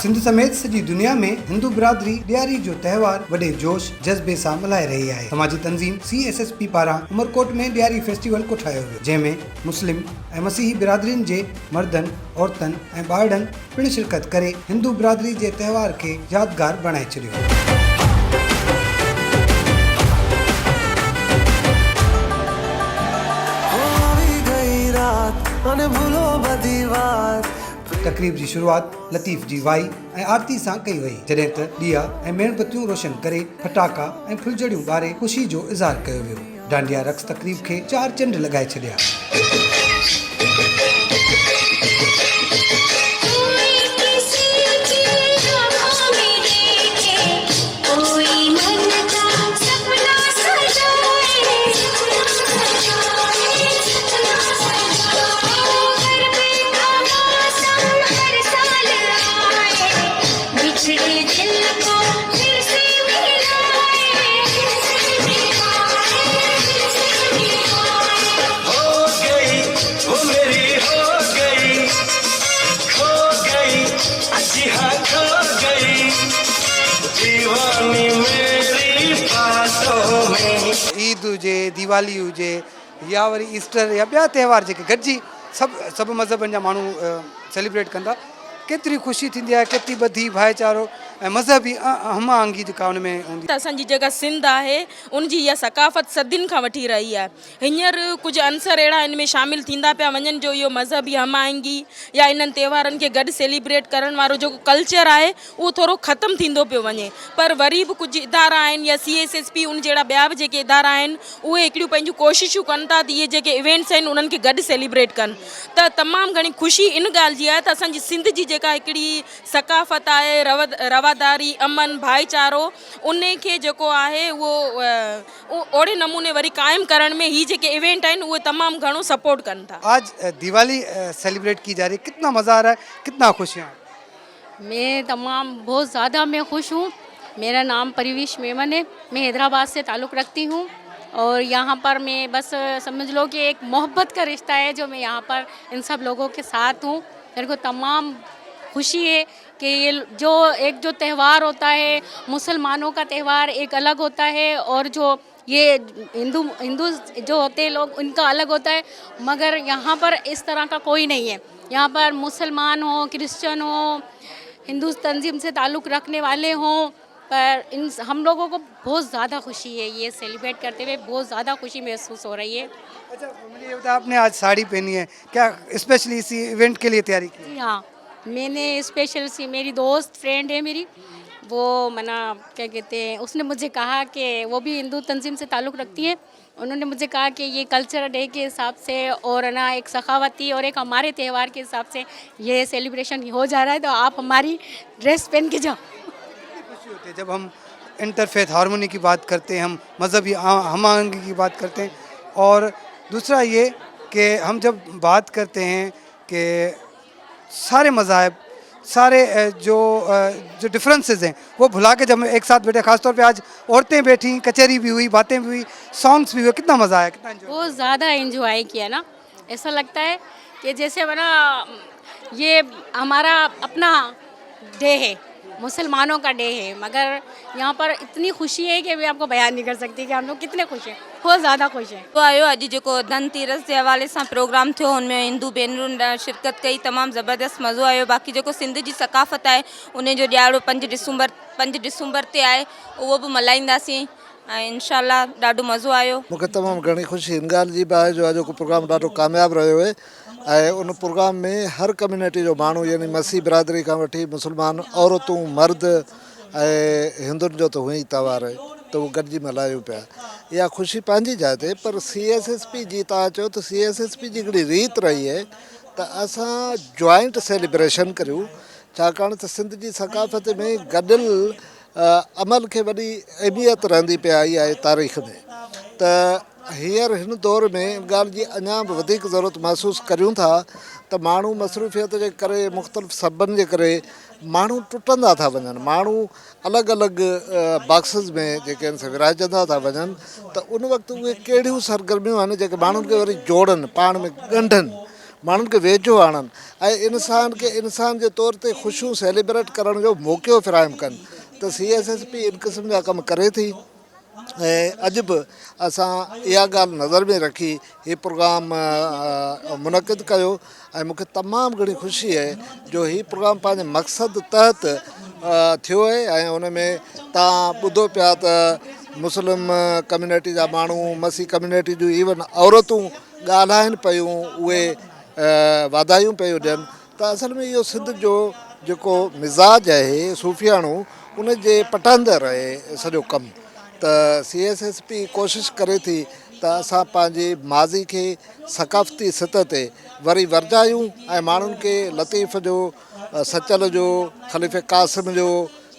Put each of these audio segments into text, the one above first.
सिंध समेत सॼी दुनिया में हिंदू बिरादरी ॾियारी जो त्योहार वॾे जोश जज़्बे सां मल्हाए रही आहे। समाजी तंज़ीम CSSP पारां उमरकोट में ॾियारी फेस्टिवल कोठायो वियो, जंहिंमें मुस्लिम ऐं मसीही बिरादरियुनि जे मर्दनि, औरतनि ऐं ॿारनि पिणु शिरकत करे हिंदू बिरादरी जे त्योहार खे यादगार बणाए छॾियो। तकरीब जी शुरुआत लतीफ़ जी वाई ऐं आरती सां कई वई, जॾहिं त ॾिया ऐं मेणबतियूं रोशन करे फटाका ऐं फुलझड़ियूं ॿारे ख़ुशी जो इज़हार कयो वियो। डांडिया रक़्स तकरीब खे 4 चंड लॻाए छॾिया। ईद हुजे, दिवाली हुजे या वरी ईस्टर या ॿिया त्योहार जेके गॾिजी सभु मज़हबनि जा माण्हू सेलिब्रेट कंदा, केतिरी ख़ुशी थींदी आहे, केतिरी ॿधी भाईचारो ऐं मज़हबी हम आहंगी जेका हुन में हूंदी। असांजी जेका सिंध आहे उनजी इहा सकाफ़त सदियुनि खां वठी रही आहे। हींअर कुझु अंसर अहिड़ा इन में शामिल थींदा पिया वञनि जो इहो मज़हबी हम आहंगी या इन्हनि त्योहारनि खे गॾु सेलिब्रेट करण वारो जेको कल्चर आहे उहो थोरो ख़तमु थींदो पियो वञे। पर वरी बि कुझु इदारा आहिनि या CSSP उन जहिड़ा ॿिया बि जेके इदारा आहिनि उहे हिकिड़ियूं पंहिंजूं कोशिशूं कनि था त इहे जेके इवेंट्स आहिनि उन्हनि खे गॾु सेलिब्रेट कनि। त तमामु घणी ख़ुशी इन ॻाल्हि जी आहे त असांजी सिंध जी जेका हिकिड़ी सकाफ़त आहे, रवादारी, अमन, भाईचारो, उन खे जेको आहे उहो ओड़े नमूने वरी क़ाइमु करण में ही जेके इवेंट आहिनि उहे तमामु घणो सपोर्ट कनि था। आज दिवाली सेलिब्रेट की जा रही है, कितना मज़ा आ रहा है, कितना खुशियाँ? मैं बहुत ज़्यादा मैं खुश हूँ। मेरा नाम परिवेश मेमन है, मैं हैदराबाद से ताल्लुक़ रखती हूँ और यहाँ पर मैं बस समझ लो कि एक मोहब्बत का रिश्ता है जो मैं यहाँ पर इन सब लोगों के साथ हूँ। मेरे को तमाम खुशी है कि ये जो त्यौहार होता है, मुसलमानों का त्यौहार एक अलग होता है और जो ये हिंदू जो होते हैं लोग उनका अलग होता है, मगर यहाँ पर इस तरह का कोई नहीं है। यहाँ पर मुसलमान हो, क्रिश्चियन हो, हिंदू तंजीम से ताल्लुक़ रखने वाले हों, पर हम लोगों को बहुत ज़्यादा खुशी है ये सेलिब्रेट करते हुए, बहुत ज़्यादा खुशी महसूस हो रही है। अच्छा, मुझे ये बताया, आपने आज साड़ी पहनी है, क्या स्पेशली इसी इवेंट के लिए तैयारी की? जी हाँ, मैंने स्पेशल सी मेरी दोस्त फ्रेंड है मेरी, वो क्या कहते हैं, उसने मुझे कहा कि वो भी हिंदू तंजीम से ताल्लुक़ रखती है। उन्होंने मुझे कहा कि ये कल्चरल डे के हिसाब से और एक सखावती और एक हमारे त्यौहार के हिसाब से ये सेलिब्रेशन हो जा रहा है, तो आप हमारी ड्रेस पहन के जाओ। खुशी होती है जब हम इंटरफेथ हारमोनी की बात करते हैं, हम मज़हबी हम आहंगी की बात करते हैं। और दूसरा ये कि हम जब बात करते हैं कि सारे मज़ाहब, सारे जो डिफरेंसेस हैं वो भुला के जब एक साथ बैठे, ख़ासतौर पे आज औरतें बैठी, कचहरी भी हुई, बातें भी हुई, सॉन्ग्स भी हुए, कितना मज़ा आया, कितना एंजॉय? बहुत ज़्यादा एंजॉय किया ना। ऐसा लगता है कि जैसे ये हमारा अपना डे है, मुसलमानों का डे है, मगर यहाँ पर इतनी खुशी है कि मैं आपको बयान नहीं कर सकती कि हम लोग कितने खुश हैं, बहुत ज़्यादा खुश हैं। तो आयो अॼु जेको धनतेरस जे हवाले सां प्रोग्राम थियो, हुनमें हिंदू भेनरुनि शिरकत कई, तमामु ज़बरदस्त मज़ो आयो। बाक़ी जेको सिंध जी सकाफ़त आहे उन जो ॾियारो 5 डिसंबर ते आहे, उहो बि मल्हाईंदासीं ऐं इंशाल्लाह ॾाढो मज़ो आयो। मूंखे तमामु घणी ख़ुशी हिन ॻाल्हि जी बि आहे जो अॼोको प्रोग्राम ॾाढो कामयाबु रहियो आहे ऐं उन प्रोग्राम में हर कम्यूनिटी जो माण्हू, यानी मसीह बिरादरी खां वठी मुसलमान औरतूं, मर्द ऐं हिंदुनि जो त हुई त्योहार आहे, त उहो गॾिजी मल्हायूं पिया। इहा ख़ुशी पंहिंजी जाइ ते, पर CSSP जी तव्हां चयो त CSSP जी हिकिड़ी रीत रही आहे त असां जॉइंट सेलिब्रेशन करियूं, छाकाणि त सिंध जी सकाफ़त में गॾियल अमल खे वॾी अहमियत रहंदी पई आई आहे तारीख़ में। त हींअर हिन दौर में ॻाल्हि जी अञा बि वधीक ज़रूरत महसूसु करियूं था त माण्हू मसरूफ़ियत जे करे, मुख़्तलिफ़ सबबनि जे करे माण्हू टुटंदा था वञनि, माण्हू अलॻि अलॻि बॉक्सिस में जेके आहिनि से विराइजंदा था वञनि, त उन वक़्तु उहे कहिड़ियूं सरगर्मियूं आहिनि जेके माण्हुनि खे वरी जोड़नि, पाण में ॻंढनि। माण्हुनि खे वेझो आणनि ऐं इंसान खे इंसान जे तौर ते ख़ुशियूं सेलिब्रेट करण जो मौक़ो फ़राहम कनि त CSSP इन क़िस्म जा कम करे थी। ऐं अॼु बि असां इहा ॻाल्हि नज़र में रखी हीउ प्रोग्राम मुनक़िद कयो ऐं मूंखे तमामु घणी ख़ुशी आहे जो हीउ प्रोग्राम पंहिंजे मक़सद तहत थियो आहे ऐं उन में तव्हां ॿुधो पिया त मुस्लिम कम्यूनिटी जा माण्हू मसीह कम्यूनिटी जूं इवन औरतूं ॻाल्हाइनि पियूं, उहे वाधायूं पियूं ॾियनि त असल में इहो सिंध जो जेको मिज़ाज आहे सूफ़ियाणो उन जे पटंदड़ आहे सॼो कमु। त CSSP कोशिशि करे थी त असां पंहिंजे माज़ी खे सक़ाफ़ती सतह ते वरी वरजायूं ऐं माण्हुनि खे लतीफ़ जो, सचल जो, ख़लीफ़े क़ासिम जो,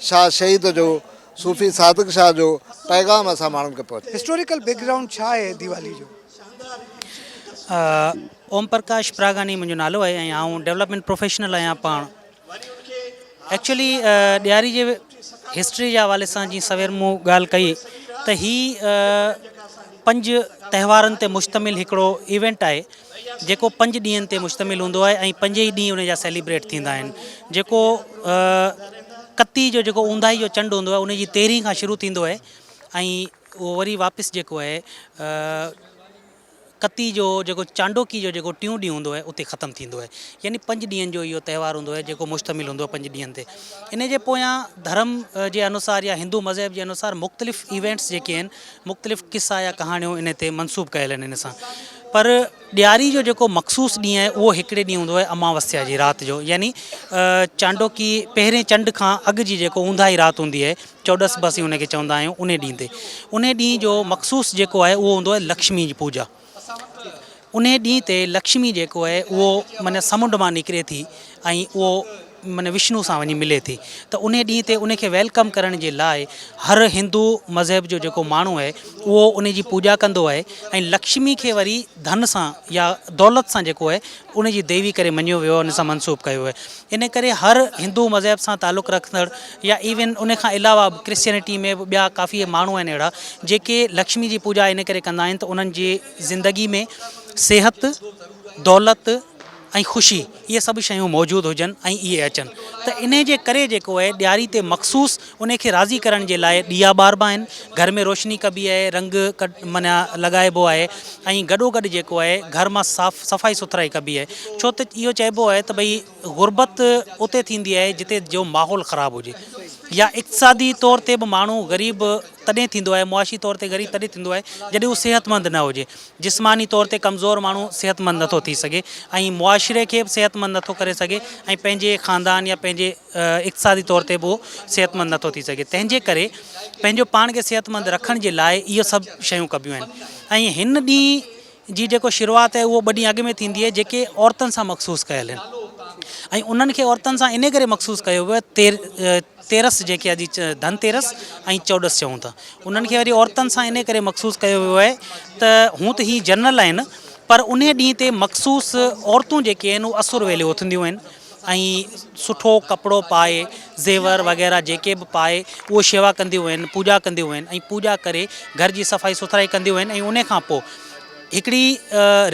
शाह शहीद जो, सूफ़ी सादिक शाह जो पैगाम असां माण्हुनि खे पहुचायूं। हिस्टोरिकल बैकग्राउंड छा आहे दिवाली जो? ओम प्रकाश प्रागानी मुंहिंजो नालो आहे ऐं आउं डेवलपमेंट प्रोफेशनल आहियां पाण। एक्चुअली ॾियारी जे हिस्ट्री जे हवाले सां जीअं सवेर मूं ॻाल्हि कई त हीअ 5 त्योहारनि ते मुश्तमिल हिकिड़ो इवेंट आहे जेको 5 ॾींहंनि ते मुश्तमिल हूंदो आहे ऐं 5 ई ॾींहं उन जा सेलिब्रेट थींदा आहिनि। जेको कती जो जेको ऊंदाही जो चंडु हूंदो आहे उन जी 13 खां शुरू थींदो आहे ऐं उहो वरी वापसि जेको आहे कती जो जेको चांडोकी जो जेको टियों ॾींहुं हूंदो आहे उते ख़तमु थींदो आहे। यानी 5 ॾींहंनि जो इहो त्योहारु हूंदो आहे जेको मुश्तमिल हूंदो आहे 5 ॾींहंनि ते। इन जे पोयां धर्म जे अनुसार या हिंदू मज़हब जे अनुसार मुख़्तलिफ़ इवेंट्स जेके आहिनि, मुख़्तलिफ़ क़िसा या कहाणियूं इन ते मनसूब कयल आहिनि इन सां। पर ॾियारी जो जेको मख़सूस ॾींहुं आहे उहो हिकिड़े ॾींहुं हूंदो आहे अमावस्या जी राति जो, यानी चांडोकी पहिरें चंड खां अॻु जी जेको ऊंदाही राति हूंदी आहे, चौॾस बसी उनखे चवंदा आहियूं, उन ॾींहं ते उन ॾींहुं जो मख़सूस जेको आहे उहो हूंदो आहे लक्ष्मी जी पूॼा। उन ॾींहं ते लक्ष्मी जेको आहे उहो माना समुंड मां निकिरे थी ऐं उहो माना विष्णु सां वञी मिले थी। त उन ॾींहं ते उनखे वेलकम करण जे लाइ हर हिंदू मज़हब जो जेको माण्हू आहे उहो उन जी पूॼा कंदो आहे ऐं लक्ष्मी खे वरी धन सां या दौलत सां जेको आहे उन जी देवी करे मञियो वियो, उन सां मनसूब कयो आहे। इन करे हर हिंदू मज़हब सां तालुक़ु रखंदड़ या इवन उन खां अलावा क्रिश्चियनिटी में ॿिया काफ़ी माण्हू आहिनि अहिड़ा जेके लक्ष्मी जी पूॼा इन करे कंदा आहिनि त उन्हनि जी ज़िंदगी में सेहत, दौलत ऐं ख़ुशी इहे सभु शयूं मौजूदु हुजनि ऐं इहे अचनि। त इन जे करे जेको आहे ॾियारी ते मख़सूस उनखे राज़ी करण जे लाइ ॾीया ॿारबा आहिनि, घर में रोशनी कबी आहे, रंग माना लॻाइबो आहे ऐं गॾोगॾु जेको आहे घर मां सफ़ाई सुथराई कबी आहे। छो त इहो चइबो आहे त भई गुरबत उते थींदी आहे जिते जो माहौल ख़राबु हुजे, या इक़्तिसादी तौर ते बि माण्हू ग़रीब तॾहिं थींदो आहे, मुआशी तौर ते ग़रीब तॾहिं थींदो आहे जॾहिं उहो सिहतमंद न हुजे। जिस्मानी तौर ते कमज़ोर माण्हू सिहतमंद नथो थी सघे ऐं मुआशिरे खे बि सिहतमंद नथो करे सघे ऐं पंहिंजे ख़ानदान या पंहिंजे इक़्तिसादी तौर ते बि उहो सिहतमंद नथो थी सघे। तंहिंजे करे पंहिंजो पाण खे सिहतमंद रखण जे लाइ इहो सभु शयूं कबियूं आहिनि। ऐं हिन ॾींहुं जी जेको शुरूआति आहे उहो 2 ॾींहं अॻु में थींदी आहे जेके औरतुनि सां मख़सूस कयल आहिनि ऐं उन्हनि खे औरतुनि सां इन करे मख़सूस कयो वियो आहे तेरस जेके अॼु धनतेरस ऐं चौॾस चऊं था, उन्हनि खे वरी औरतुनि सां इन करे मख़सूस कयो वियो आहे त हूं त ही जनरल आहिनि पर उन ॾींहं ते मख़सूस औरतूं जेके आहिनि उहे असुर वेले उथंदियूं आहिनि ऐं सुठो कपिड़ो पाए, ज़ेवर वग़ैरह जेके बि पाए उहो शेवा कंदियूं आहिनि, पूॼा कंदियूं आहिनि ऐं पूॼा करे घर जी सफ़ाई सुथराई कंदियूं आहिनि। ऐं उन खां पोइ हिकिड़ी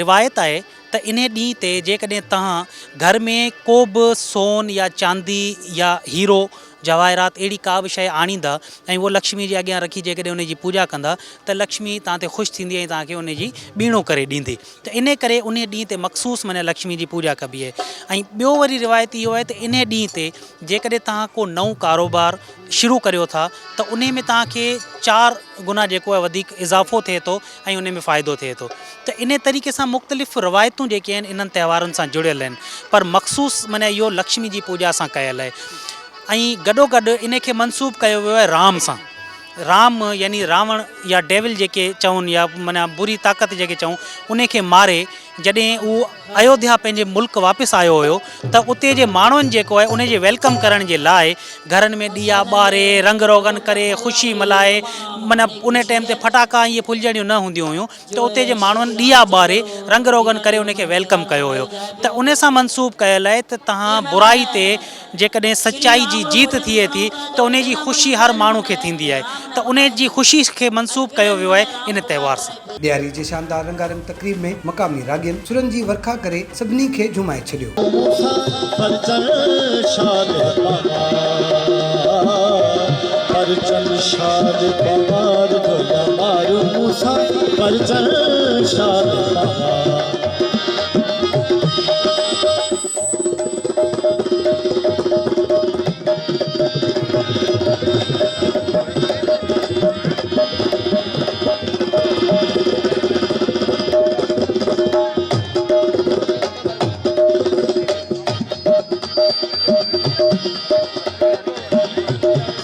रिवायत आहे त इन ॾींहं ते जेकॾहिं तव्हां घर में को बि सोन या चांदी या हीरो जवाहरात अहिड़ी का बि शइ आणींदा ऐं उहो लक्ष्मी जे अॻियां रखी जेकॾहिं उनजी पूॼा कंदा त लक्ष्मी तव्हां ते ख़ुशि थींदी ऐं तव्हांखे उनजी ॿीणो करे ॾींदी। त इन करे उन ॾींहं ते मख़सूस माना लक्ष्मी जी पूॼा कबी आहे। ऐं ॿियो वरी रिवायत इहो आहे त इन ॾींहं ते जेकॾहिं तव्हां को नओं कारोबार शुरू करियो था त उन में तव्हांखे 4 गुना जेको आहे वधीक इज़ाफ़ो थिए थो ऐं उन में फ़ाइदो थिए थो। त इन तरीक़े सां मुख़्तलिफ़ रिवायतूं जेके आहिनि इन्हनि त्योहारनि सां जुड़ियल आहिनि पर मख़सूस माना इहो लक्ष्मी जी पूॼा सां कयल आहे। ऐं गॾोगॾु इन खे मनसूब कयो वियो आहे राम सां। राम यानी रावण या डेविल जेके चवनि या माना बुरी ताक़त जेके चऊं उनखे मारे जॾहिं उहो अयोध्या पंहिंजे मुल्क वापसि आयो हुयो त उते जे माण्हुनि जेको आहे उन जे वेलकम करण जे लाइ घरनि में ॾीया ॿारे रंग रोगन करे ख़ुशी मल्हाए माना उन टाइम ते फटाका इहे फुलझड़ियूं न हूंदियूं हुयूं त उते जे माण्हुनि ॾीया ॿारे रंग रोगन करे उनखे वेलकम कयो हुयो। त उन सां मनसूब कयल आहे त तव्हां बुराई ते जेकॾहिं सचाई जी जीत थिए थी त उन जी ख़ुशी हर माण्हू खे थींदी आहे, त उन जी ख़ुशी खे मनसूब कयो वियो आहे इन त्योहार सां। ॾियारी जे शानदार रंगारंग तक़रीब में मक़ामी राॻियुनि सुरनि जी वर्खा करे सभिनी खे झुमाए छॾियो।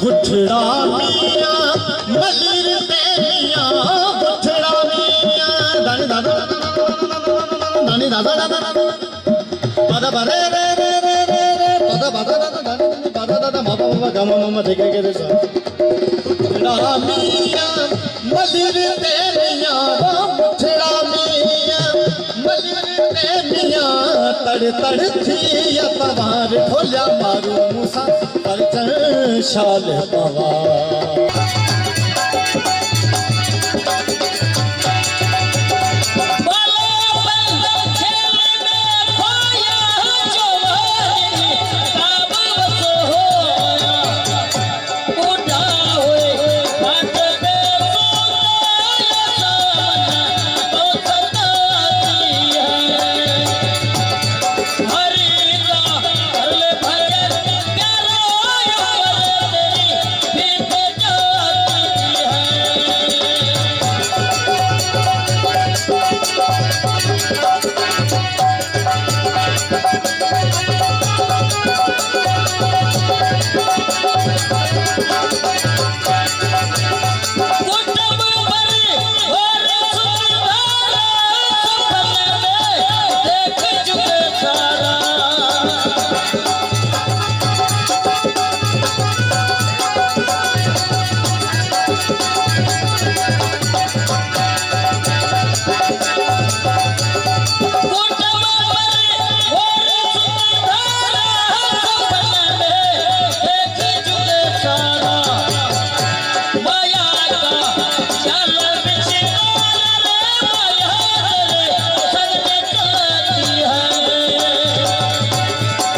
गुठड़ा मिया मलिर पेनिया गुठड़ा मिया दानी दादा दानी दादा पदा बरे रे रे रे रे रे पदा पदा दादा दानी पदा दादा मामा मामा गमा मामा देखे के रे गुठड़ा मिया मलिर पेनिया गुठड़ा मिया मलिर पेनिया तड़ तड़ थी तवार ढोलिया मारू मूसा शाल बाबा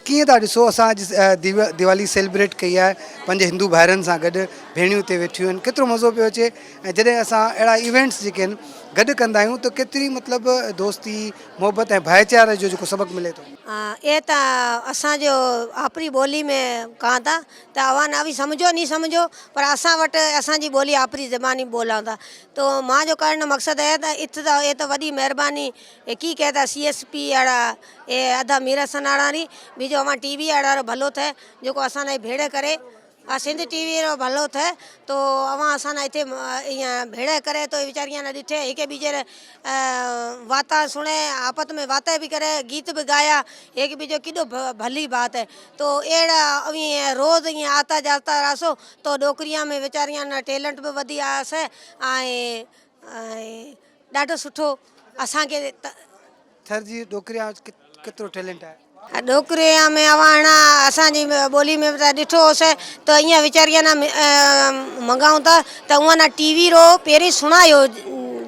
कीअं था ॾिसो असां अॼु दिवाली सेलिब्रेट कई आहे पंहिंजे हिंदू भाइरनि सां गॾु, भेणियूं हिते वेठियूं आहिनि, केतिरो मज़ो पियो अचे। ऐं जॾहिं असां अहिड़ा इवेंट्स जेके आहिनि गॾु कंदा आहियूं त केतिरी मतिलबु दोस्ती मोहबत ऐं भाईचारे जो जेको सबक़ु मिले थो। ये तो असांजो आपरी बोली में कहा था तो अवा ना भी समझो नहीं समझो पर असां वट असांजी बोली आपरी ज़बानी बोला था। तो मां जो कहने मकसद है तो इतना ये तो वही मेहरबानी की कहता CSP आड़ा ये अधा मीरा सनाड़ी बीजो अवा TV आड़ा भलो थे जो असां भेड़े करे सिंध TV रो भलो थे तो अवा असां इतने भेड़े करे तो वीचारियां न ॾिठे एक बीजे वाता सुने आपत में वाता भी करे गीत भी गाया एक बीजो किडो भली बात है। तो एड़ा रोज़ ये आता जाता रसो तो डोकरिया में वीचारियां न टैलेंट भी वधी आसे ॾाढो सुठो असां के थर जी डोकरिया केतिरो टैलेंट आहे। डोकरिया में अवाणा असांजी बोली में ॾिठो होसीं तो ईअं वीचारियां ना मंगाऊं था तो उहा ना TV रो पहिरीं सुणायो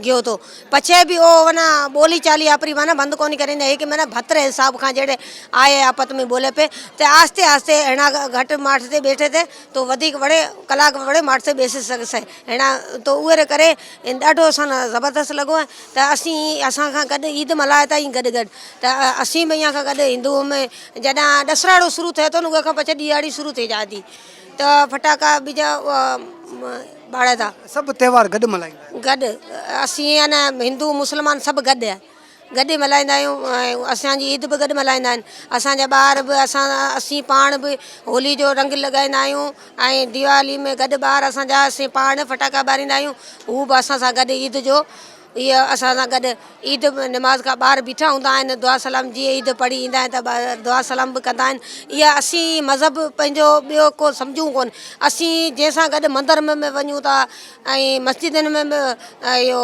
गयो तो पछे भी वो वना बोली चाली आपरी माना बंद कोनी करेंगे एक मैंने भत्र हिसाब का जेड़े आए आपत में बोले पे तो आस्ते आस्ते अणा घट माठ से बैठे थे तो वधिक बड़े कलाक बड़े माठ से बेसी सके अणा तो उहे करे ॾाढो असां ज़बरदस्त लॻो है। तो असी असां खां गॾु ईद मल्हाए था गॾु गॾु तो असी भैया खां गॾु हिंदू में जॾहिं दसराड़ो शुरू थे तो उहे खां पछे ॾियारी शुरू थी जाती तो फटाका बीजा बाड़े था सभु त्योहार गॾु मल्हाईंदा गॾु असी है ना हिंदू मुसलमान सब गॾु है गॾु मल्हाईंदा आहियूं। असांजी ईद बि गॾु मल्हाईंदा आहिनि असांजा ॿार बि असीं पाण बि होली जो रंग लॻाईंदा आहियूं ऐं दिवाली में गॾु ॿार असांजा असीं पाण फटाका ॿारींदा आहियूं हू बि असां सां गॾु ईद जो इहे असां सां गॾु ईद नमाज़ खां ॿार बीठा हूंदा आहिनि, दुआ सलाम जीअं ईद पढ़ी ईंदा आहिनि त ॿार दुआ सलाम बि कंदा आहिनि। इहा असीं मज़हब पंहिंजो ॿियो को सम्झूं कोन। असीं जंहिंसां गॾु मंदर में वञूं था ऐं मस्जिदनि में बि इहो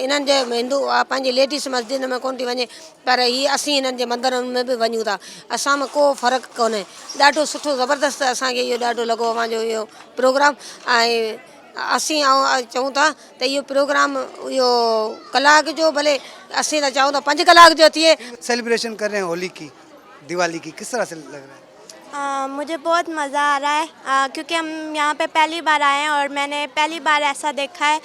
इन्हनि जे हिंदू पंहिंजी लेडीस मस्जिद में कोन थी वञे, पर हीअ असीं हिननि जे मंदरनि में बि वञूं था। असां में को फ़र्क़ु कोन्हे। ॾाढो सुठो ज़बरदस्त असांखे इहो ॾाढो लॻो अव्हांजो इहो प्रोग्राम। ऐं असीं चऊं था त इहो प्रोग्राम इहो कलाक जो भले असीं त चऊं था 5 कलाक जो थिए। सेलिब्रेशन कर रहे हैं होली की, दिवाली की, किस तरह से लग रहा है? मुझे बहुत मज़ा आ रहा है क्योंकि हम यहाँ पे पहली बार आए हैं और मैंने पहली बार ऐसा देखा है।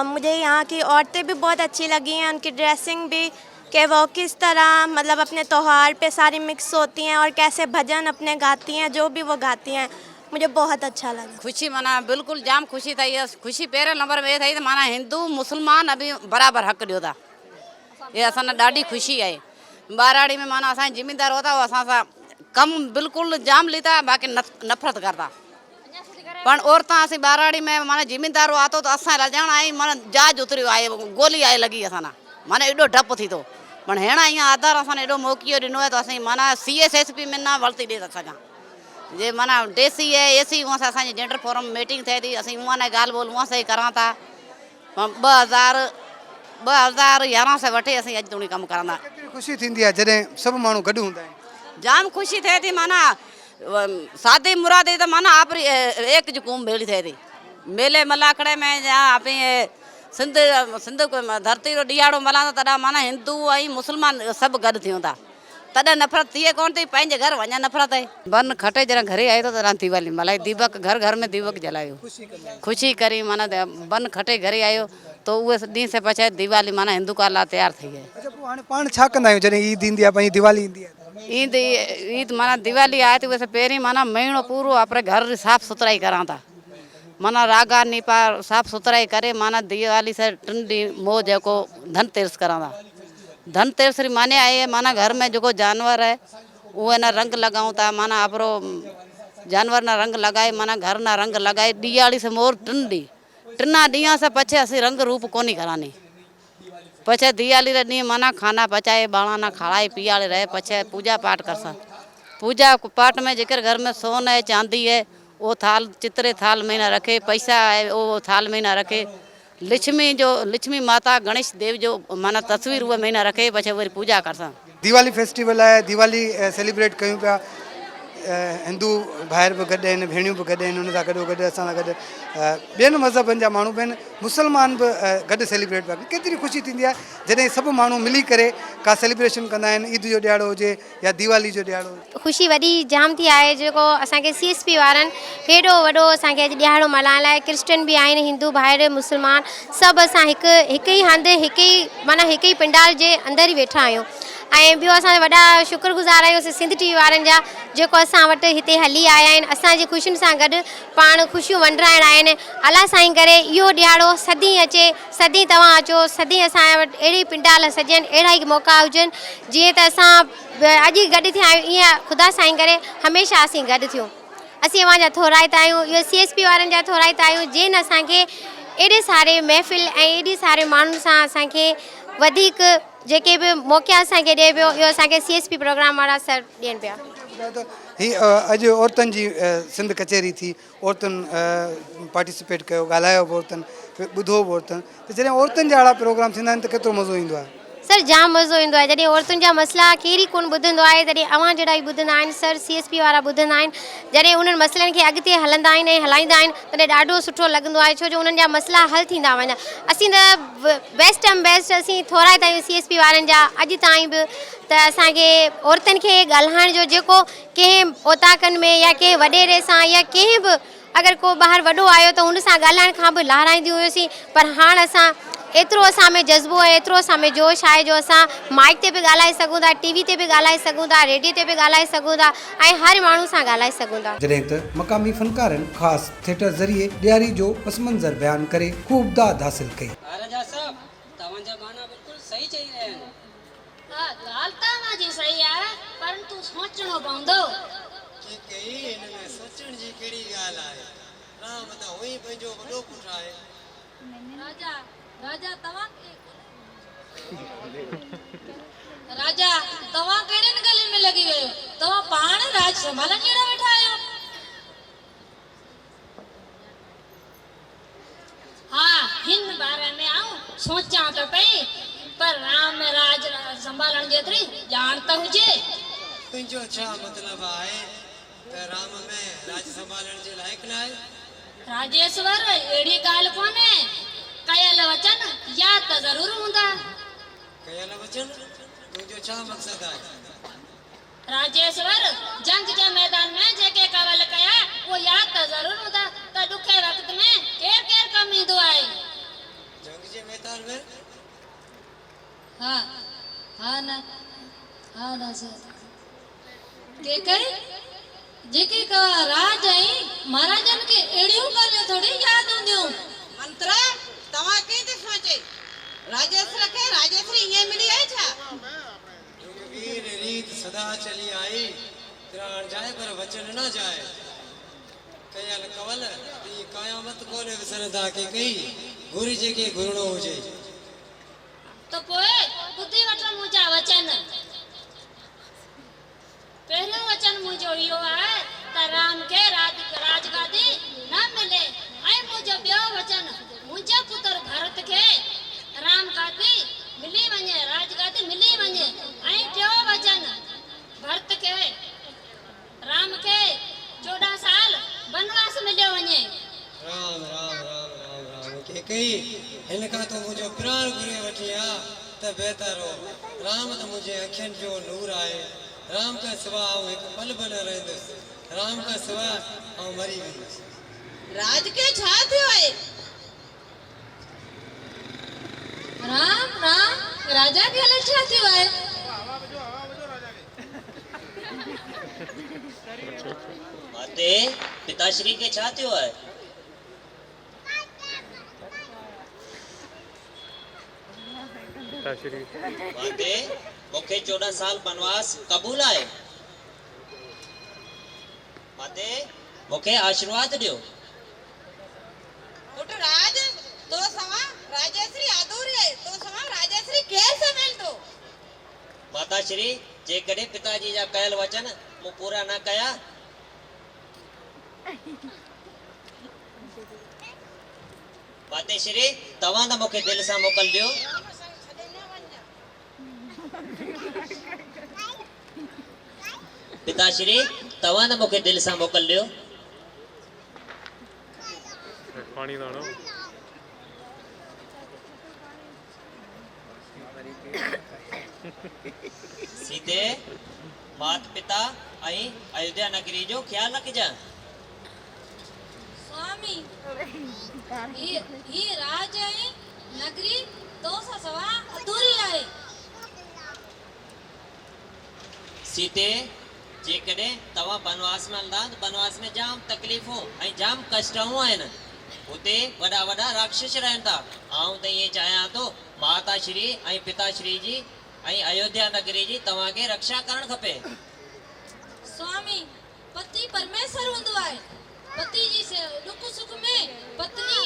मुझे यहाँ की औरतें भी बहुत अच्छी लगी हैं, उनकी ड्रेसिंग भी, कि वो किस तरह मतलब अपने त्योहार पे सारी मिक्स होती हैं और कैसे भजन अपने गाती हैं, जो भी वो गाती हैं, मुझे बहुत अच्छा लगा। खुशी माना बिल्कुल जाम खुशी थी। खुशी पहिरें नंबर में थी माना हिंदू मुसलमान अभी बराबर हक़ ॾियो था। ये असां ॾाढी खुशी आहे। बाराड़ी में माना असांजा ज़िमीदार होता वो असां सां कम बिल्कुल जाम लेता, बाकी नफरत करता। पण औरतां असीं बाराड़ी में माना ज़िमीदार आतो तो असां रजण आई माना जहाज उतरियो आहे, गोली आहे लगी असां माना एॾो डप थी तो। पण हेणा ईअं आधार असां एॾो मौक़ियो ॾिनो आहे तो असीं माना CSSP में ना वरती ॾे सघां। जे माना DC है AC उहाँ सां असांजी जेंडर फोरम मीटिंग थिए थी, असीं उहाँ ने ॻाल्हि ॿोल उहाँ सां ई करां था। 2011 से वठी असीं अॼु ताईं कमु करंदा। केतिरी ख़ुशी थींदी आहे जॾहिं सभु माण्हू गॾु हूंदा आहिनि? जाम खुशी थिए थी। माना शादी मुरादी तो माना आपरी एक जो कुंभ भेड़ी थिए थी। मेले मलाखड़े में जहाँ आप सिंध धरती रो ॾियारो मल्हाईंदा तॾहिं माना हिंदू ऐं मुस्लमान सभु गॾु थियूं था। तॾहिं नफ़रत थिए कोन थी, पंहिंजे घर वञा नफ़रत आहे। बन खटे जरा घरे आयो तो दिवाली मल्हाई, दीपक घर घर में दीपक जलायो, खुशी करी माना बन खटे घरे आयो तो उहे ॾींहं से पछाए दिवाली माना हिंदू का ला तैयार थी है। अच्छा पोइ हाणे पाण छा कंदा आहियूं जॾहिं ईद ईंदी आहे, पंहिंजी दिवाली ईंदी आहे? ईद माना दिवाली आए तो वैसे पहिरीं माना महीनो पूरो अपने घर साफ़ सुथराई करां था। माना रागा नीपा साफ़ सुथराई करे माना दिवाली से 3 ॾींहं मोह जेको धनतेरस करां था। धनतेरस री माने आहे माना घर में जो जानवर है वो ना रंग लगाऊं था। माना अपरो जानवर ना रंग लगाए माना घर ना रंग लगाए दिवाली से मोर 3 ॾींहं से पछे असीं रंग रूप कोनी करानी। पछे दिवाली रे ॾींहं माना खाना पचाए बाणा ना खाए पियाले रहे, पछे पूजा पाठ करसा। पूजा पाठ में जेकर घर में सोन है चांदी है वो थाल चित्रे थाल में ना रखे, पैसा है वो थाल में ना रखे, लक्ष्मी माता गणेश देव जो माना तस्वीर उहे में ना रखे, पछे वरी पूजा करसा। दिवाली फेस्टिवल आहे, दिवाली सेलिब्रेट कयूं पिया। हिंदू भाइर बि गॾु आहिनि, भेणियूं बि गॾु आहिनि, उन सां गॾोगॾु असां सां गॾु ॿियनि मज़हबनि जा माण्हू बि आहिनि, मुसलमान बि गॾु सेलिब्रेट पिया। केतिरी ख़ुशी थींदी आहे जॾहिं सभु माण्हू मिली करे का सेलिब्रेशन कंदा आहिनि, ईद जो ॾियारो हुजे या दिवाली जो ॾियारो हुजे। ख़ुशी वॾी जाम थी आहे जेको असांखे CSP वारनि हेॾो वॾो असांखे अॼु ॾियारो मल्हाइण लाइ, क्रिश्चन बि आहिनि, हिंदू भाइर मुसलमान सभु असां हिकु ई हंधि हिकु ई पंडाल जे अंदरि ई वेठा आहियूं। ऐं ॿियो असां वॾा शुक्रगुज़ार आहियूं सिंध TV वारनि जा जेको असां वटि हिते हली आया आहिनि, असांजी ख़ुशियुनि सां गॾु पाण ख़ुशियूं वंडराइण आहिनि। अलाह साईं करे इहो ॾियारो सदी अचे, सदी तव्हां अचो, सदी असां वटि अहिड़ी पिंडाल सजनि, अहिड़ा ई मौक़ा हुजनि जीअं त असां अॼु गॾु थिया आहियूं, ईअं ख़ुदा साईं करे हमेशह असीं गॾु थियूं। असीं अव्हां जा थोराइता आहियूं, इहो CSP वारनि जा थोराइता आहियूं जिन असांखे एॾे सारे महफ़िल ऐं एॾी सारे माण्हुनि सां असांखे वधीक जेके बि मौक़ा असांखे ॾिए पियो, इहो असांखे CSP प्रोग्राम वारा सर ॾियनि पिया। ही अॼु औरतुनि जी सिंध कचहरी थी, औरतुनि पार्टिसिपेट कयो, ॻाल्हायो बि औरतुनि, ॿुधो बि औरतुनि, त जॾहिं औरतुनि जा अहिड़ा प्रोग्राम थींदा आहिनि त केतिरो मज़ो ईंदो आहे? सर जाम मज़ो ईंदो आहे जॾहिं औरतुनि जा मसला केरु कोन ॿुधंदो आहे, तॾहिं अव्हां जहिड़ा ई ॿुधंदा आहिनि, सर CSP वारा ॿुधंदा आहिनि। जॾहिं उन्हनि मसइलनि खे अॻिते हलंदा आहिनि ऐं हलाईंदा आहिनि तॾहिं ॾाढो सुठो लॻंदो आहे, छो जो उन्हनि जा मसइला हल थींदा वञा। असीं त बेस्ट एंड बेस्ट असीं थोराइता आहियूं CSP वारनि जा अॼु ताईं बि, त असांखे औरतुनि खे ॻाल्हाइण जो जेको कंहिं ओताकनि में या कंहिं वॾेरे सां या कंहिं बि अगरि को ॿाहिरि वॾो आयो त हुन सां ॻाल्हाइण खां बि लाराईंदी हुयूंसीं, पर हाणे असां एतिरो असां में जज़्बो आहे, एतिरो असां में जोश आहे जो असां माइक ते बि ॻाल्हाए सघूं था, TV ते बि ॻाल्हाए सघूं था, रेडियो ते बि ॻाल्हाए सघूं था ऐं हर माण्हू सां ॻाल्हाए सघूं था। जॾहिं त मक़ामी फ़नकारनि ख़ासि थिएटर ज़रिए ॾियारी जो पस मंज़र बयानु करे ख़ूब दाद हासिल कई। तव्हांजा गाना बिल्कुलु सही चई रहिया आहिनि। ॻाल्हि त तव्हांजी सही आहे, परंतु सोचणो पवंदो। हिन में सोचण जी कहिड़ी ॻाल्हि आहे? राम त हुई पंहिंजो वॾो पुटु आहे। राजा तव्हांखे राजा तव्हां कहिड़े गले में लगी वियो तव्हां पाण राज संभालण जहिड़ा वेठा आहियो हाँ हिन बारे में आऊं सोचां त पई पर राम राज संभालण जेतिरी ॼाण त हुजे तुंहिंजो छा मतिलबु आहे त राम में राज संभालण जे लाइक़ न आहे राजेश्वर अहिड़ी ॻाल्हि कोन्हे कयल वचन यादि त ज़रूर हूंदा कयल वचन तुंहिंजो छा मक़सदु आहे राजेश्वर जंग जे मैदान में जेके कवल कया वो यादि त ज़रूर हूंदा त ॾुखे वक़्त में केरु केरु कमु ईंदो आहे जंग जे मैदान में हा हा न हा न के कई जेके का राज ऐं महाराजन के अहिड़ियूं ॻाल्हियूं थोरी यादि हूंदियूं मंत्रा तव्हां कई थी सोचे राजेश्वर खे राजेश्वरी ईअं मिली आहे छा वीर रीत सदा चली आई त्राण जाए पर वचन न जाए कयल कवल ती क़यामत कोने विसरंदा के कई गुरु जेके घुरणो हुजे तो पोइ ॿुधी वठो मुंहिंजा वचन पहिरियों वचन मुंहिंजो इहो आहे त राम खे राजगादी न मिले ऐं मुंहिंजो ॿियो वचन मुंहिंजे पुत्र भरत खे राम गादी मिली वञे राजगादी मिली वञे ऐं टियों वचन भरत खे राम खे 14 साल वनवास मिलियो वञे राम राम राम राम राम के कई हिन खां तो मुंहिंजो प्राण घुरे वठी आ त बहितर हो राम त मुंहिंजे अखियुनि जो नूर आहे राम का सिवा आऊं हिकु पल बि न रहंदुसि राम का सिवा आऊं मरी वेंदुसि राज के छा थियो आहे राम राम राजा खे अलाए छा थियो आहे माते पिताश्री के छा थियो आहे माते मूंखे 14 साल वनवास क़बूल आहे माते मूंखे आशीर्वाद ॾियो पुट राज तो सवा राजेश्वरी अधूरी आहे तो सवा राजेश्वरी केर से मिलंदो माता श्री जेकॾहिं पिताजी जा कयल वचन मूं पूरा न कया माते श्री तव्हां त मूंखे दिलि सां मोकिलिजो पिताश्री तव्हां न मूंखे दिलि सां मोकिलियो सीते मात पिता ऐं अयोध्या नगरी जो ख्याल रखजां स्वामी ही राज ऐं नगरी तो सां सवा अधूरी आहे सीते जेकॾहिं तव्हां वनवास में हलंदा त वनवास में जाम तकलीफ़ूं ऐं जाम कष्टूं आहिनि उते वॾा वॾा राक्षस रहनि था आऊं त ईअं चाहियां थो माता श्री ऐं पिताश्री जी ऐं अयोध्या नगरी जी तव्हांखे रक्षा करणु खपे स्वामी पति परमेश्वर हूंदो आहे पति जी दुख सुख में पत्नी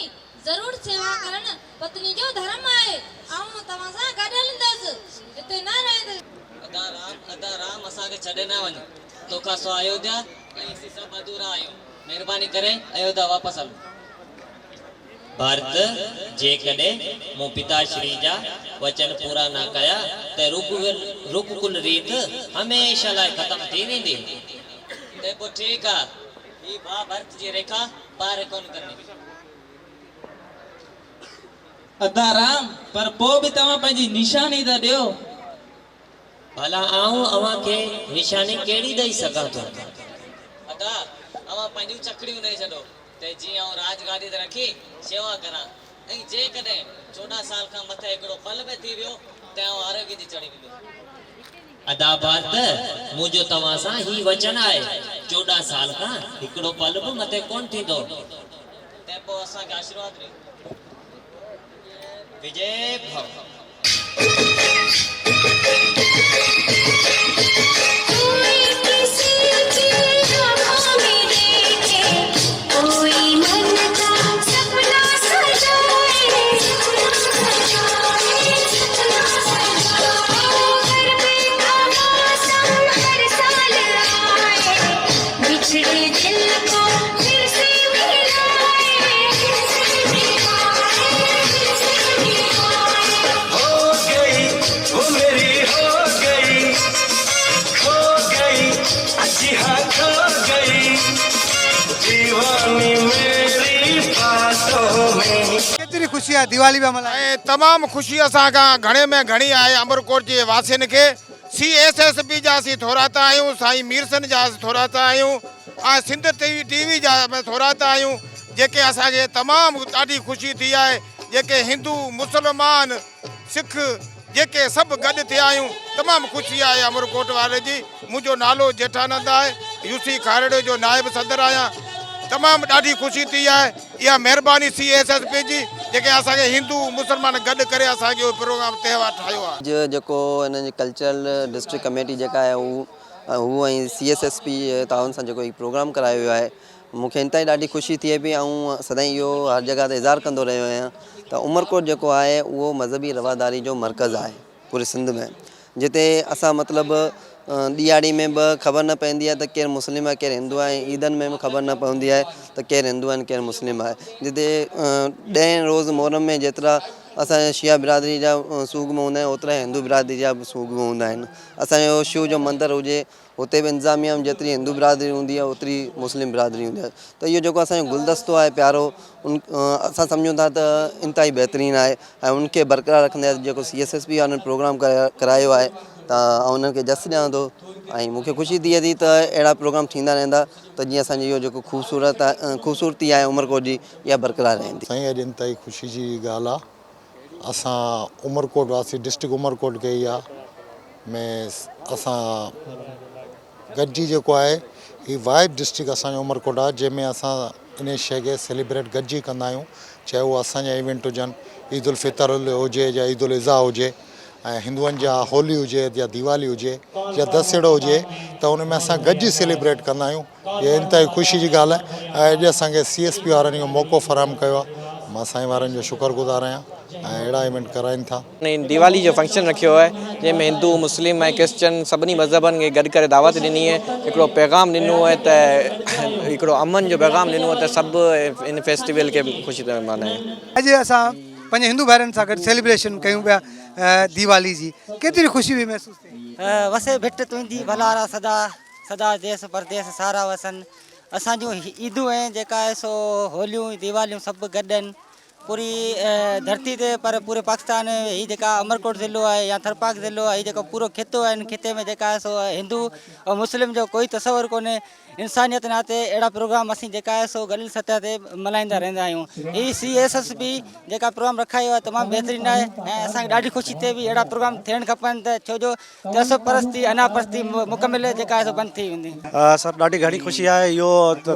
ज़रूर सेवा करण पत्नी जो धर्म आहे आऊं तव्हां सां गॾु हलंदसि हिते न रहंदसि अदा राम असांखे छॾे न वञ तोखां सो अयोध्या ऐं असीं सभु अधूरा आहियूं महिरबानी करे अयोध्या वापसि हलो भारत जेकॾहिं मूं पिताश्री जा वचन पूरा न कया त रुकुल रीत हमेशह लाइ ख़तम थी वेंदी ते पोइ ठीकु आहे ही भाउ भरत जी रेखा पार कोन करणी अदा राम पर पोइ बि तव्हां पंहिंजी निशानी त ॾियो भला आऊं अवां खे निशानी कहिड़ी ॾेई सघां थो अदा अवां पंहिंजूं चकड़ियूं ॾेई छॾो ते जीअं आऊं राजगादी ते रखी शेवा करां ऐं जेकॾहिं 14 साल खां मथे हिकिड़ो पल बि थी वियो त आऊं आरोग्य ते चढ़ी वेंदो अदा भारत मुंहिंजो तव्हां सां ही वचन आहे 14 साल खां हिकिड़ो पल बि मथे कोन थींदो ते पोइ असांखे आशीर्वाद ॾियो विजय भव सपना सजाए ख़ुशी आहे दिवाली पिया मल्हायो? तमामु ख़ुशी असांखां घणे में घणी आहे अमरकोट जे वासियुनि खे। CSSB जा असीं थोराता आहियूं, साईं मीरसन जा थोराता आहियूं, ऐं सिंध TV जा थोराता आहियूं, जेके असांखे तमामु ॾाढी ख़ुशी थी आहे। जेके हिंदू मुस्लमान सिख जेके सभु गॾु थिया आहियूं, तमामु ख़ुशी आहे अमरकोट वारे जी। मुंहिंजो नालो जेठानंद आहे, UC खारड़े जो नायब सदर आहियां। तमामु ॾाढी ख़ुशी थी आहे। इहा महिरबानी CSSB जी जेके असांखे हिंदू मुस्लमान गॾु करे असांखे इहो प्रोग्राम त्योहार ठाहियो आहे। अॼु जेको हिन जी कल्चरल डिस्ट्रिक्ट कमेटी जेका आहे हू ऐं CSSB ताउन सां जेको हीउ प्रोग्राम करायो वियो आहे, मूंखे इंताई ॾाढी ख़ुशी थिए पई। ऐं सदाईं इहो हर जॻह ते इज़हार कंदो रहियो आहियां त उमरकोट जेको आहे उहो मज़हबी रवादारी जो मर्कज़ आहे पूरे सिंध में, जिते असां मतिलबु ॾियारी में बि ख़बर न पवंदी आहे त केरु मुस्लिम आहे केरु हिंदू आहे। ईदनि में बि ख़बर न पवंदी आहे त केरु हिंदू आहिनि केरु मुस्लिम आहे। जिते 10 रोज़ मुहर्रम में जेतिरा असांजे शिया बिरादरी जा सूगम हूंदा आहिनि, ओतिरा हिंदू बिरादरी जा बि सूगम हूंदा आहिनि। असांजो शिव जो मंदरु हुजे, हुते बि इंतिज़ामिया में जेतिरी हिंदू बिरादरी हूंदी आहे ओतिरी मुस्लिम बिरादरी हूंदी आहे। त इहो जेको असांजो गुलदस्तो आहे प्यारो, असां सम्झूं था त इंतिहाई बहितरीनु आहे ऐं उनखे बरक़रार रखंदे जेको CSSB वारनि प्रोग्राम करायो आहे त उन्हनि खे जस ॾियां थो। ऐं मूंखे ख़ुशी थिए थी त अहिड़ा प्रोग्राम थींदा रहंदा त जीअं असांजी इहो जेको ख़ूबसूरती आहे उमरकोट जी, इहा बरक़रार रहंदी। साईं अॼु इंतिहाई ख़ुशी जी ॻाल्हि आहे। असां उमरकोट वासी डिस्ट्रिक्ट उमरकोट के ई आहे में असां गॾिजी जेको आहे हीउ वाइड डिस्ट्रिक्ट असांजो उमरकोट आहे, जंहिंमें असां इन शइ खे सेलिब्रेट गॾिजी कंदा आहियूं। चाहे उहे असांजा इवेंट हुजनि, ईद उल फितर हुजे या ईद उल अज़हा हुजे, ऐं हिंदुअनि जा होली हुजे या दिवाली हुजे या दशहरो हुजे, त उन में असां गॾिजी सेलिब्रेट कंदा आहियूं। इहा इंतिहाई ख़ुशी जी ॻाल्हि आहे। ऐं अॼु असांखे CSP वारनि इहो मौक़ो फ़राहम कयो आहे। मां साईं वारनि जो शुक्रगुज़ार आहियां ऐं अहिड़ा इवेंट कराइनि था। दिवाली जो फंक्शन रखियो आहे जंहिंमें हिंदू मुस्लिम ऐं क्रिश्चन सभिनी मज़हबनि खे गॾु करे दावत ॾिनी आहे, हिकिड़ो पैगाम ॾिनो आहे त हिकिड़ो अमन जो पैगाम ॾिनो आहे त सभु इन फेस्टिवल खे ख़ुशी तरह मल्हायूं। अॼु असां पंहिंजे हिंदू भाइरनि सां गॾु सेलिब्रेशन कयूं पिया दिवाली जी, केतिरी ख़ुशी बि महसूसु थिए? वसे भिट तुंहिंजी भलारा सदा सदा देश परदेश सारा वसन। असांजूं ईदूं आहिनि जेका आहे सो होलियूं दिवालियूं सभु गॾु आहिनि पूरी धरती ते, पर पूरे पाकिस्तान में हीअ जेका अमरकोट ज़िलो आहे या थरपाक ज़िलो आहे, हीअ जेको पूरो खितो आहे, खिते में जेका आहे सो हिंदू ऐं मुस्लिम जो कोई तस्वुरु कोन्हे। इंसानियत नाते अहिड़ा प्रोग्राम असीं जेका आहे सो गॾियल सतह ते मल्हाईंदा रहंदा आहियूं। हीअ CSSB जेका प्रोग्राम रखायो आहे तमामु बहितरीनु आहे ऐं असांखे ॾाढी ख़ुशी थिए बि अहिड़ा प्रोग्राम थियणु खपनि त छो जो तहसब परस्ती अनापरस्ती मुकमिल जेका आहे सो बंदि थी वेंदी। सर ॾाढी घणी ख़ुशी आहे। इहो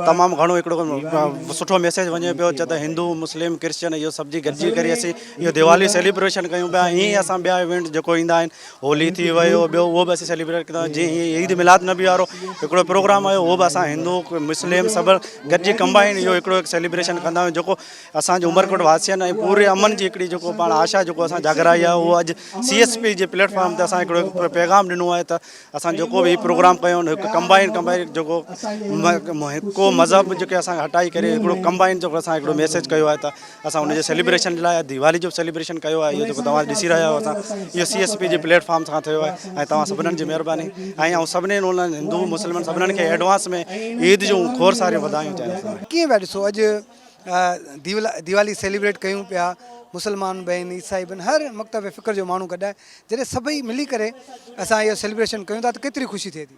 तमामु घणो हिकिड़ो सुठो मैसेज वञे पियो त हिंदू मुस्लिम क्रिश्चन इहो सभु जी गॾिजी करे असीं इहो दिवाली सेलिब्रेशन कयूं पिया। ईअं ई असां ॿिया इवेंट जेको ईंदा आहिनि, होली थी वियो, ॿियो उहो बि असीं सेलिब्रेट कंदा आहियूं। जीअं हीअं ईद मिलाद नबी वारो हिकिड़ो प्रोग्राम आयो, उहो बि असां हिंदू मुस्लिम सभु गॾिजी कंबाइन इहो हिकिड़ो सेलिब्रेशन कंदा आहियूं। जेको असांजे उमरकोट वासियुनि ऐं पूरे अमन जी हिकिड़ी जेको पाण आशा जेको असां जागराई आहे, उहो अॼु CSP जे प्लेटफॉर्म ते असां हिकिड़ो पैगाम ॾिनो आहे त असां जेको बि प्रोग्राम कयूं हिकु कंबाइन जेको हिकु मज़हब जेके असां हटाई करे हिकिड़ो कंबाइन जेको असां हिकिड़ो मैसेज कयो आहे त असां हुनजे सेलिब्रेशन लाइ दिवाली जो सेलिब्रेशन कयो आहे। इहो जेको तव्हां ॾिसी रहिया आहियो असां इहो CSP जे प्लेटफॉर्म सां थियो आहे ऐं तव्हां सभिनीनि जी महिरबानी ऐं सभिनी उन्हनि हिंदू मुस्लिम सभिनीनि खे एडवांस में ईद जूं खोर सारियूं वधायूं चाहियूं। कीअं पिया ॾिसो अॼु दिवाली सेलिब्रेट कयूं पिया, मुस्लमान बि आहिनि, ईसाई बि आहिनि, हर मकतब फ़िक्र जो माण्हू गॾु आहे। जॾहिं सभई मिली करे असां इहो सेलिब्रेशन कयूं था त केतिरी ख़ुशी थिए थी?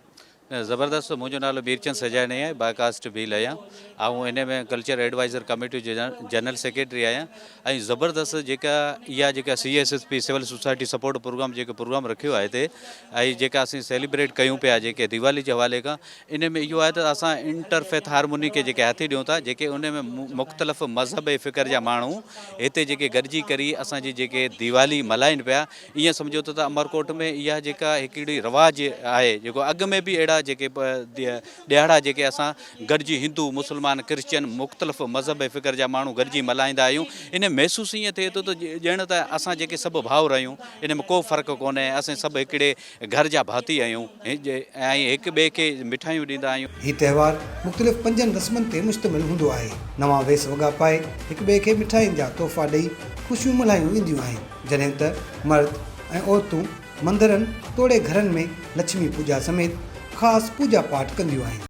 ज़बरदस्त। मुंहिंजो नालो मीरचंद सजानी आहे, बाकास्ट भील आहियां ऐं इन में कल्चर एडवाइज़र कमेटी जो जनरल सेक्रेटरी आहियां। ऐं ज़बरदस्त जेका इहा जेका CSSP civil society support program जेको प्रोग्राम रखियो आहे हिते, ऐं जेका असीं सेलिब्रेट कयूं पिया जेके दिवाली जे हवाले खां, इन में इहो आहे त असां इंटरफेथ हारमोनी खे जेके हथी ॾियूं था, जेके उन में मुख़्तलिफ़ मज़हब ऐं फ़िक्र जा माण्हू हिते जेके गॾिजी करे असांजी जेके दिवाली मल्हाइनि पिया। ईअं सम्झो त अमरकोट में इहा जेका हिकिड़ी रवाज आहे, जेको अॻु में बि अहिड़ा जेके ॾियारा जेके असां गॾिजी हिंदू मुस्लमान क्रिश्चन मुख़्तलिफ़ मज़हब ऐं फ़िक्र जा माण्हू गॾिजी मल्हाईंदा आहियूं। इन महसूसु ईअं थिए थो त ॼण त असां जेके सभु भाउर आहियूं, इन में को फ़र्क़ु कोन्हे। असां सभु हिकिड़े घर जा भाती आहियूं ऐं हिक ॿिए खे मिठाइयूं ॾींदा आहियूं। हीउ त्योहार मुख़्तलिफ़ 5 रस्मनि ते मुश्तमिल हूंदो आहे। नवां वेस वॻा पाए हिक ॿिए खे मिठाइनि जा तोहफ़ा ॾेई ख़ुशियूं मल्हायूं वेंदियूं आहिनि। जॾहिं त मर्द ऐं औरतूं मंदरनि तोड़े घरनि में लक्ष्मी पूॼा समेत ख़ासि पूॼा पाठ कंदियूं आहिनि।